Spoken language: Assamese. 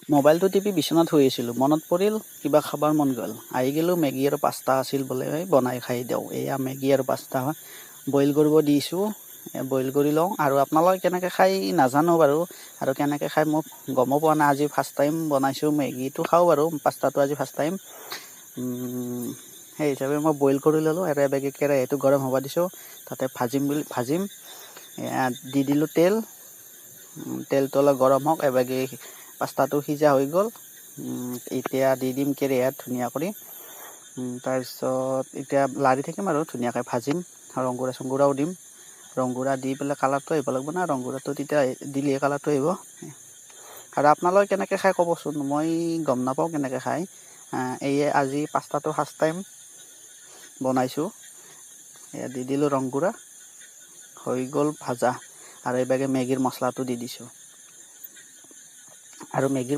মোবাইলটো টিপি বিচনাত শুই আছিলোঁ, মনত পৰিল কিবা খাবৰ মন গ'ল। আহি গ'লোঁ, মেগী আৰু পাস্তা আছিল বোলে, বনাই খাই দিওঁ। এয়া মেগী আৰু পাস্তা বইল কৰিব দিছোঁ, বইল কৰি লওঁ। আৰু আপোনালোকে কেনেকৈ খাই নাজানো বাৰু, আৰু কেনেকৈ খাই মই গমো পোৱা নাই। আজি ফাৰ্ষ্ট টাইম বনাইছোঁ, মেগীটো খাওঁ বাৰু, পাস্তাটো আজি ফাৰ্ষ্ট টাইম। সেই হিচাপে মই বইল কৰি ল'লোঁ আৰু এবেগে কেৰাহীটো গৰম হ'ব দিছোঁ। তাতে ভাজিম। দি দিলোঁ তেল, তেলটো অলপ গৰম হওক, এবেগে পাস্তাটো সিজা হৈ গ'ল। এতিয়া দি দিম কেৰাহীত ধুনীয়া কৰি। তাৰপিছত এতিয়া লাৰি থাকিম আৰু ধুনীয়াকৈ ভাজিম। ৰংগুৰা চংগুৰাও দিম, ৰংগুৰা দি পেলাই কালাৰটো আহিব লাগিব না, ৰংগুৰাটো তেতিয়া দিলেহে কালাৰটো আহিব। আৰু আপোনালোকে কেনেকৈ খাই ক'বচোন, মই গম নাপাওঁ কেনেকৈ খায়। এয়ে আজি পাস্তাটো ফাৰ্ষ্ট টাইম বনাইছোঁ। এয়া দি দিলোঁ ৰংগুৰা, হৈ গ'ল ভাজা। আৰু এইভাগে মেগীৰ মছলাটো দি দিছোঁ, আৰু মেগীৰ